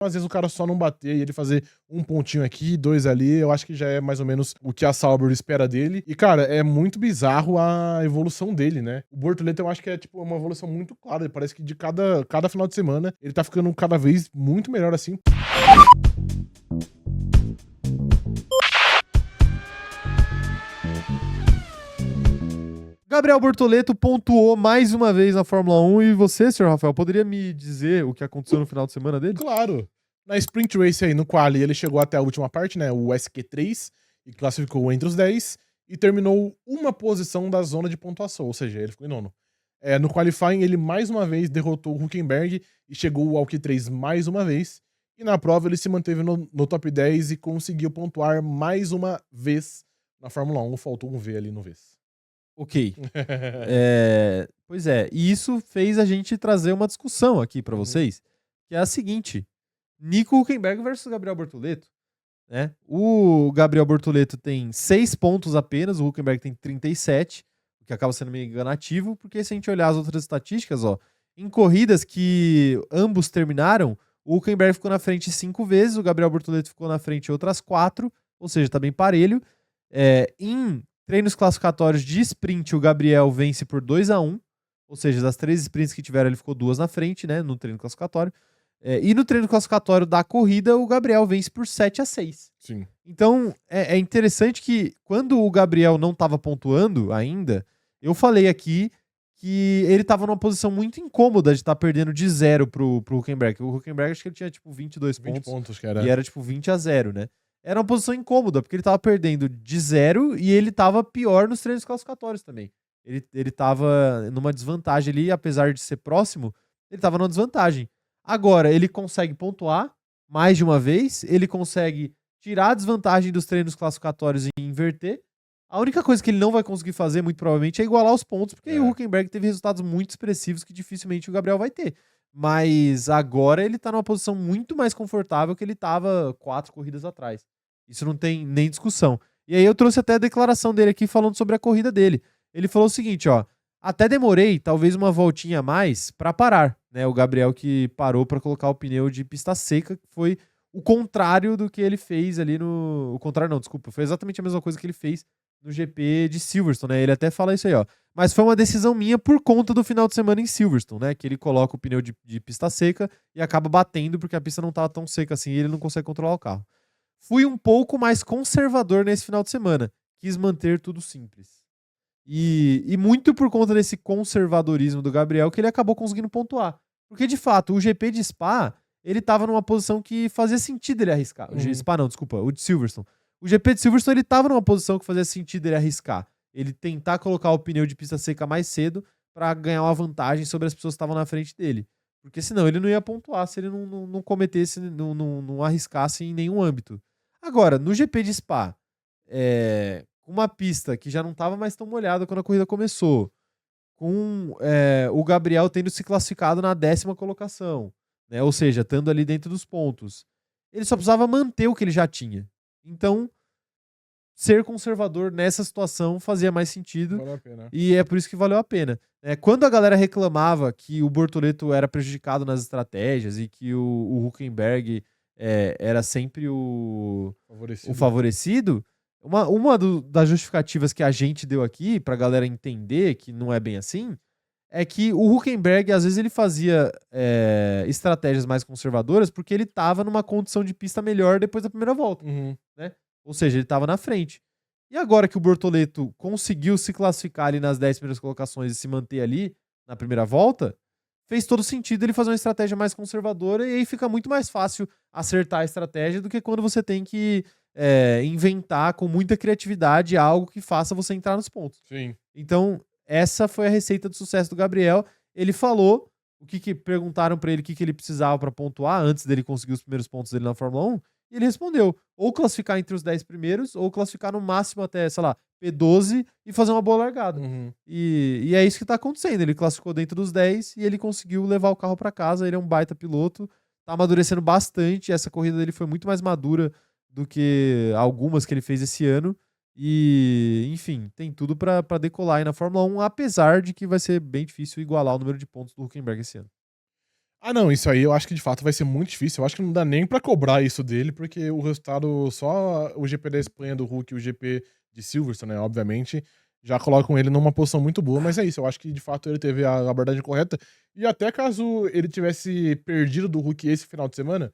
Às vezes o cara só não bater e ele fazer um pontinho aqui, 2 ali, eu acho que já é mais ou menos o que a Sauber espera dele. E, cara, é muito bizarro a evolução dele, né? O Bortoleto eu acho que é, tipo, uma evolução muito clara. Parece que de cada final de semana ele tá ficando cada vez muito melhor assim. Gabriel Bortoleto pontuou mais uma vez na Fórmula 1. E você, senhor Rafael, poderia me dizer o que aconteceu no final de semana dele? Claro. Na Sprint Race aí, no quali, ele chegou até a última parte, né? O SQ3, e classificou entre os 10 e terminou uma posição da zona de pontuação, ou seja, ele ficou em nono. No qualifying, ele mais uma vez derrotou o Hülkenberg e chegou ao Q3 mais uma vez. E na prova, ele se manteve no top 10 e conseguiu pontuar mais uma vez na Fórmula 1. Faltou um V ali no vez. Ok. Pois é, e isso fez a gente trazer uma discussão aqui pra vocês, que é a seguinte: Nico Hülkenberg versus Gabriel Bortoleto, né? O Gabriel Bortoleto tem 6 pontos apenas, o Hülkenberg tem 37, o que acaba sendo meio enganativo, porque se a gente olhar as outras estatísticas, ó, em corridas que ambos terminaram, o Hülkenberg ficou na frente 5 vezes, o Gabriel Bortoleto ficou na frente outras 4, ou seja, tá bem parelho. Em treinos classificatórios de sprint, o Gabriel vence por 2-1, ou seja, das 3 sprints que tiveram, ele ficou 2 na frente, né, no treino classificatório. E no treino classificatório da corrida, o Gabriel vence por 7-6. Sim. Então, é interessante que quando o Gabriel não estava pontuando ainda, eu falei aqui que ele estava numa posição muito incômoda de estar perdendo de 0 pro Hülkenberg. O Hülkenberg acho que ele tinha tipo 22 20 pontos. pontos que era. E era tipo 20-0, né? Era uma posição incômoda, porque ele tava perdendo de 0 e ele tava pior nos treinos classificatórios também. Ele tava numa desvantagem ali, apesar de ser próximo, ele tava numa desvantagem. Agora, ele consegue pontuar mais de uma vez, ele consegue tirar a desvantagem dos treinos classificatórios e inverter. A única coisa que ele não vai conseguir fazer, muito provavelmente, é igualar os pontos, porque o Hülkenberg teve resultados muito expressivos que dificilmente o Gabriel vai ter. Mas agora ele tá numa posição muito mais confortável que ele tava 4 corridas atrás. Isso não tem nem discussão. E aí eu trouxe até a declaração dele aqui falando sobre a corrida dele. Ele falou o seguinte, ó: até demorei talvez uma voltinha a mais pra parar, né? O Gabriel que parou pra colocar o pneu de pista seca, que foi o contrário do que ele fez ali no... O contrário não, desculpa. Foi exatamente a mesma coisa que ele fez no GP de Silverstone, né? Ele até fala isso aí, ó: mas foi uma decisão minha por conta do final de semana em Silverstone, né? Que ele coloca o pneu de pista seca e acaba batendo porque a pista não tava tão seca assim e ele não consegue controlar o carro. Fui um pouco mais conservador nesse final de semana. Quis manter tudo simples. E muito por conta desse conservadorismo do Gabriel que ele acabou conseguindo pontuar. Porque, de fato, o GP de Spa, ele tava numa posição que fazia sentido ele arriscar. O de Spa não, desculpa, o de Silverstone. O GP de Silverstone, ele tava numa posição que fazia sentido ele arriscar. Ele tentar colocar o pneu de pista seca mais cedo pra ganhar uma vantagem sobre as pessoas que estavam na frente dele. Porque senão ele não ia pontuar se ele não cometesse, não arriscasse em nenhum âmbito. Agora, no GP de Spa, uma pista que já não estava mais tão molhada quando a corrida começou, com o Gabriel tendo se classificado na 10ª colocação, né? Ou seja, estando ali dentro dos pontos, ele só precisava manter o que ele já tinha. Então, ser conservador nessa situação fazia mais sentido. Valeu a pena. E é por isso que valeu a pena. Quando a galera reclamava que o Bortoleto era prejudicado nas estratégias e que o Hülkenberg era sempre o favorecido, uma das justificativas que a gente deu aqui pra galera entender que não é bem assim, é que o Hülkenberg, às vezes, ele fazia estratégias mais conservadoras porque ele tava numa condição de pista melhor depois da primeira volta, né? Ou seja, ele tava na frente. E agora que o Bortoleto conseguiu se classificar ali nas 10 primeiras colocações e se manter ali na primeira volta, fez todo sentido ele fazer uma estratégia mais conservadora e aí fica muito mais fácil acertar a estratégia do que quando você tem que inventar com muita criatividade algo que faça você entrar nos pontos. Sim. Então, essa foi a receita do sucesso do Gabriel. Ele falou perguntaram pra ele o que ele precisava pra pontuar antes dele conseguir os primeiros pontos dele na Fórmula 1. E ele respondeu: ou classificar entre os 10 primeiros, ou classificar no máximo até, sei lá, P12 e fazer uma boa largada. E é isso que tá acontecendo. Ele classificou dentro dos 10 e ele conseguiu levar o carro pra casa. Ele é um baita piloto, tá amadurecendo bastante. Essa corrida dele foi muito mais madura do que algumas que ele fez esse ano. E, enfim, tem tudo pra decolar aí na Fórmula 1, apesar de que vai ser bem difícil igualar o número de pontos do Hülkenberg esse ano. Ah, não, isso aí eu acho que de fato vai ser muito difícil. Eu acho que não dá nem pra cobrar isso dele, porque o resultado, só o GP da Espanha do Hulk e o GP de Silverstone, né, obviamente, já colocam ele numa posição muito boa, mas é isso, eu acho que de fato ele teve a abordagem correta. E até caso ele tivesse perdido do Hulk esse final de semana,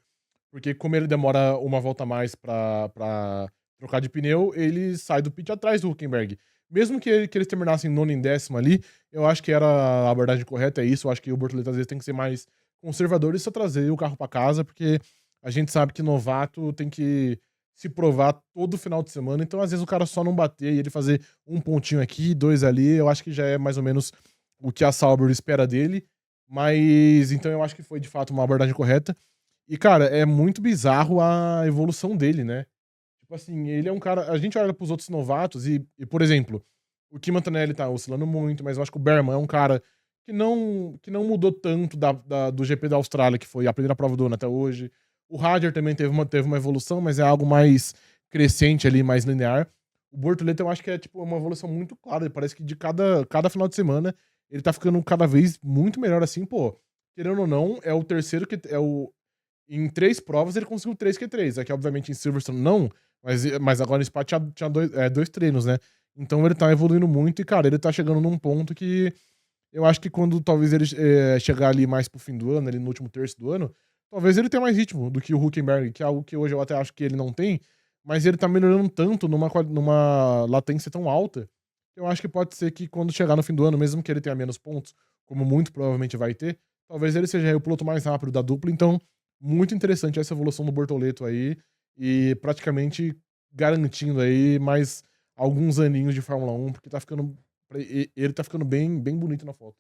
porque como ele demora uma volta a mais pra trocar de pneu, ele sai do pit atrás do Hülkenberg. Mesmo que eles terminassem nono em décimo ali, eu acho que era a abordagem correta, é isso. Eu acho que o Bortoleto às vezes tem que ser mais conservador e só trazer o carro pra casa, porque a gente sabe que novato tem que se provar todo final de semana. Então, às vezes, o cara só não bater e ele fazer um pontinho aqui, dois ali, eu acho que já é mais ou menos o que a Sauber espera dele. Mas então eu acho que foi de fato uma abordagem correta. E, cara, é muito bizarro a evolução dele, né? Tipo assim, ele é um cara. A gente olha pros outros novatos por exemplo, o Kim Antonelli tá oscilando muito, mas eu acho que o Berman é um cara que não mudou tanto do GP da Austrália, que foi a primeira prova do ano até hoje. O Hadjar também teve uma evolução, mas é algo mais crescente ali, mais linear. O Bortoleto eu acho que é tipo uma evolução muito clara. Parece que de cada final de semana ele tá ficando cada vez muito melhor assim, pô. Querendo ou não, é o terceiro que é o em 3 provas ele conseguiu 3 Q3. Aqui, obviamente, em Silverstone não, mas agora no Spa tinha dois treinos, né? Então ele tá evoluindo muito e, cara, ele tá chegando num ponto que eu acho que quando talvez ele chegar ali mais pro fim do ano, ali no último terço do ano, talvez ele tenha mais ritmo do que o Hülkenberg, que é algo que hoje eu até acho que ele não tem, mas ele tá melhorando tanto numa latência tão alta, que eu acho que pode ser que quando chegar no fim do ano, mesmo que ele tenha menos pontos, como muito provavelmente vai ter, talvez ele seja aí o piloto mais rápido da dupla. Então, muito interessante essa evolução do Bortoleto aí e praticamente garantindo aí mais alguns aninhos de Fórmula 1, porque ele tá ficando bem, bem bonito na foto.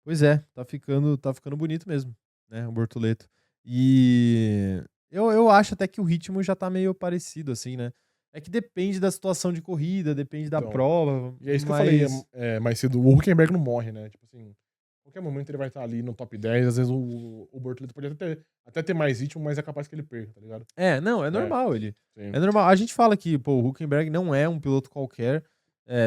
Pois é, tá ficando bonito mesmo, né, o Bortoleto. E eu acho até que o ritmo já tá meio parecido, assim, né. É que depende da situação de corrida, depende da Então, prova, e é isso que eu falei mas mais cedo, o Hülkenberg não morre, né? Tipo assim, qualquer momento ele vai estar ali no top 10. Às vezes o Bortoleto pode até ter mais ritmo, mas é capaz que ele perca, tá ligado? é, não, é É, normal ele sim. é normal. A gente fala que, pô, o Hülkenberg não é um piloto qualquer,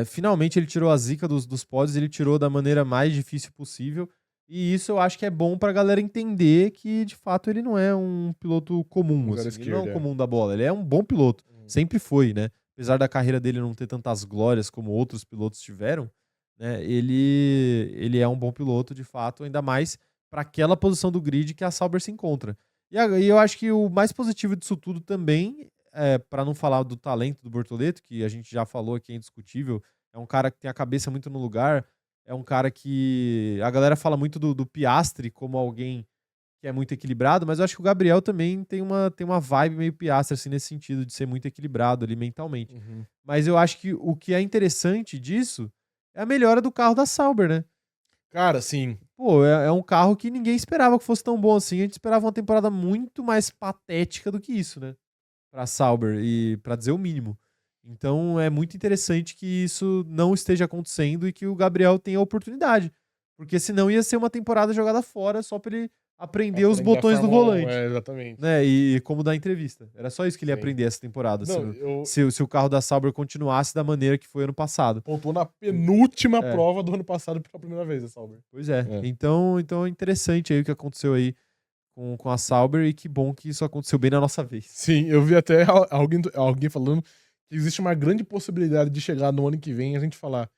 finalmente ele tirou a zica dos pódios, ele tirou da maneira mais difícil possível, e isso eu acho que é bom pra galera entender que, de fato, ele não é um piloto comum, Zero assim, ele não é um esquerda, é. comum da bola, ele é um bom piloto, Uhum. sempre foi, né. Apesar da carreira dele não ter tantas glórias como outros pilotos tiveram, né, ele é um bom piloto, de fato, ainda mais pra aquela posição do grid que a Sauber se encontra. E eu acho que o mais positivo disso tudo também, para não falar do talento do Bortoleto, que a gente já falou aqui, é indiscutível, é um cara que tem a cabeça muito no lugar, é um cara que a galera fala muito do Piastri como alguém que é muito equilibrado, mas eu acho que o Gabriel também tem uma vibe meio Piastri, assim, nesse sentido de ser muito equilibrado ali mentalmente. Uhum. Mas eu acho que o que é interessante disso é a melhora do carro da Sauber, né? Cara, sim. Pô, é um carro que ninguém esperava que fosse tão bom assim. A gente esperava uma temporada muito mais patética do que isso, né? Pra Sauber, e pra dizer o mínimo. Então é muito interessante que isso não esteja acontecendo e que o Gabriel tenha a oportunidade. Porque senão ia ser uma temporada jogada fora só pra ele aprender os Aprender a botões do Fórmula 1, volante. exatamente. Né? E como dar entrevista. Era só isso que ele ia Sim. aprender essa temporada. Se, Não, o- eu se, o- se o carro da Sauber continuasse da maneira que foi ano passado. pontuou na penúltima É. prova do ano passado pela primeira vez, a Sauber. Pois é. É. Então é interessante aí o que aconteceu aí com a Sauber e que bom que isso aconteceu bem na nossa vez. Sim, eu vi até alguém falando que existe uma grande possibilidade de chegar no ano que vem e a gente falar: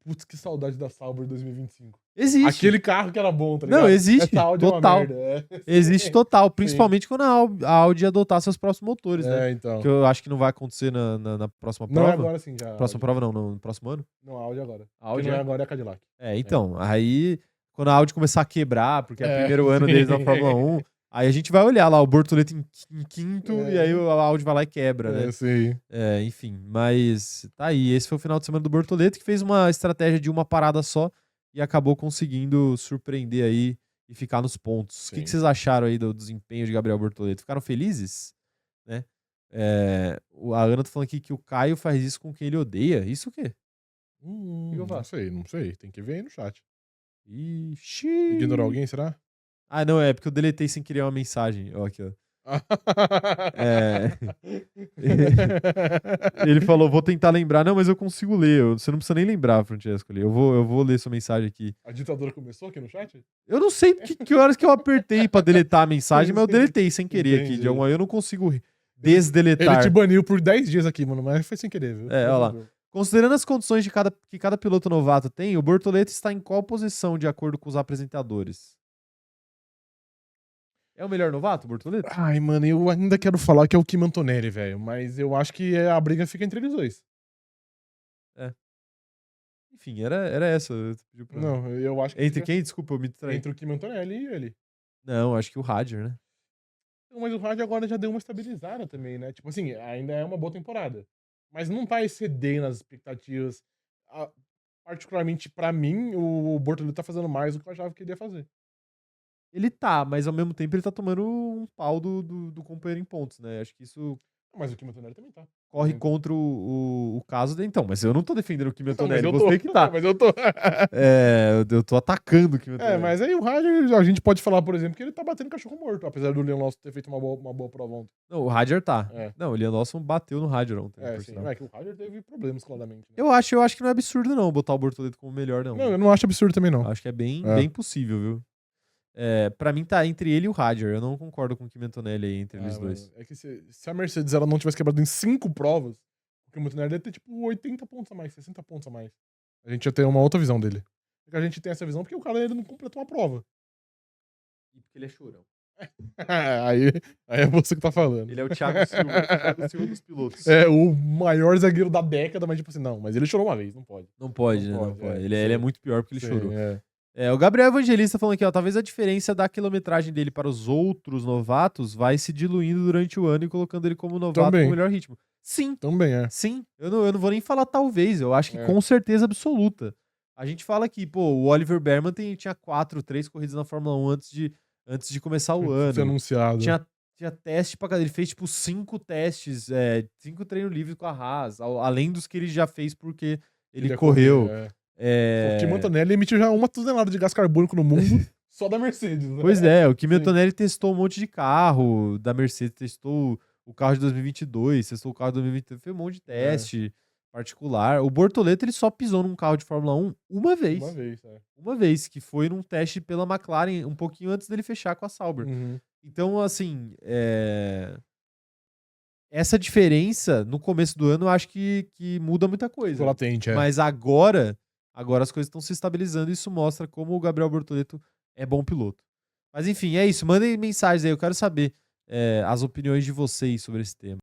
"Putz, que saudade da Sauber 2025". Existe. Aquele carro que era bom, tá Não, ligado? Essa existe. Audi é uma Total. merda. É. Existe Sim, total. sim. Principalmente quando a Audi adotar seus próximos motores, né? É, Que então. eu acho que não vai acontecer na próxima Não é prova. agora sim já, a Próxima Audi. prova não, no próximo ano. Não, a Audi é agora. A Quem Audi não é é? agora é a Cadillac. É, É. então. Aí, quando a Audi começar a quebrar, porque é o É, primeiro ano deles na Fórmula sim. 1, aí a gente vai olhar lá o Bortoleto em quinto e aí É, a Audi vai lá e quebra, né? sim. Enfim, mas tá aí. Esse foi o final de semana do Bortoleto, que fez uma estratégia de uma parada só e acabou conseguindo surpreender aí e ficar nos pontos. O que Sim. vocês acharam aí do desempenho de Gabriel Bortoleto? Ficaram felizes? Né? A Ana tá falando aqui que o Caio faz isso com quem ele odeia. Isso o quê? O que eu Não faço? sei, não sei. Tem que ver aí no chat. Ignorou Ixi. alguém, será? Ah, não, é porque eu deletei sem querer uma mensagem. Ó, aqui, ó. É. Ele falou, vou tentar lembrar. Não, mas eu consigo ler. Você não precisa nem lembrar, Francesco. Eu vou ler sua mensagem aqui. A ditadura começou aqui no chat? Eu não sei que horas que eu apertei pra deletar a mensagem, mas eu deletei sem querer aqui. Entendi. De alguma eu não consigo Ele desdeletar. te baniu por 10 dias aqui, mano, mas foi sem querer, viu? É, olha lá. Considerando as condições que cada piloto novato tem, o Bortoleto está em qual posição de acordo com os apresentadores? É o melhor novato, o Bortoleto? Ai, mano, eu ainda quero falar que é o Kim Antonelli, velho, mas eu acho que a briga fica entre eles dois. Enfim, era essa. Não, eu acho que Entre fica quem? Desculpa, eu me distraí. entre o Kim Antonelli e ele. Não, acho que o Radger, né? Mas o rádio agora já deu uma estabilizada também, né? Tipo assim, ainda é uma boa temporada. Mas não tá excedendo as expectativas. Particularmente pra mim, o Bortolito tá fazendo mais do que eu achava que ele ia fazer. Ele tá, mas ao mesmo tempo ele tá tomando um pau do companheiro em pontos, né? Acho que isso Mas o Kim Antonelli também tá. corre Uhum. contra o caso dele. Então, mas eu não tô defendendo o Kim Não, Antonelli, mas eu você tô. que tá. Mas eu tô. Eu tô atacando o Kim Antonelli. Mas aí o Roger, a gente pode falar, por exemplo, que ele tá batendo cachorro morto, apesar do Leon Lawson ter feito uma boa prova ontem. Não, o Radger tá. É. Não, o Liam Lawson bateu no Radger ontem. por Sim. sinal. É que o Roger teve problemas, claramente. Né? Eu acho que não é absurdo, não, botar o Bortoleto como melhor, não. Não, eu não acho absurdo também, não. Eu acho que é bem possível, viu? Pra mim tá entre ele e o Radger. Eu não concordo com o Kim Antonelli aí entre eles dois. É que se a Mercedes ela não tivesse quebrado em 5 provas, o Kim Antonelli ia ter tipo 80 pontos a mais, 60 pontos a mais. A gente ia ter uma outra visão dele. Porque a gente tem essa visão porque o cara ele não completou uma prova. E porque ele é chorão. aí é você que tá falando. Ele é o Thiago Silva, Thiago Silva dos pilotos. É o maior zagueiro da década, mas tipo assim, não, mas ele chorou uma vez, não pode. Não pode, Não né? Não pode, pode. é, Ele é muito pior porque ele Sim, chorou. é. O Gabriel Evangelista falando aqui, ó, talvez a diferença da quilometragem dele para os outros novatos vai se diluindo durante o ano e colocando ele como novato Também. com o melhor ritmo. Sim, Também é. sim. Eu não vou nem falar talvez, eu acho que É. com certeza absoluta. A gente fala que, pô, o Oliver Berman tinha 3 corridas na Fórmula 1 antes de começar o Foi ano. anunciado. Tinha teste pra cada. Ele fez, tipo, 5 testes, 5 treinos livres com a Haas, além dos que ele já fez porque ele ia correu. correr, O Kim Antonelli emitiu já 1 tonelada de gás carbônico no mundo, só da Mercedes. Né? Pois é, o Kim Sim. Antonelli testou um monte de carro da Mercedes, testou o carro de 2022, testou o carro de 2023, fez um monte de teste particular. O Bortoleto, ele só pisou num carro de Fórmula 1 uma vez. Uma vez, que foi num teste pela McLaren, um pouquinho antes dele fechar com a Sauber. Uhum. Então, assim, essa diferença no começo do ano eu acho que muda muita coisa. Ficou latente, Mas agora as coisas estão se estabilizando e isso mostra como o Gabriel Bortoleto é bom piloto. Mas enfim, é isso. Mandem mensagens aí, eu quero saber as opiniões de vocês sobre esse tema.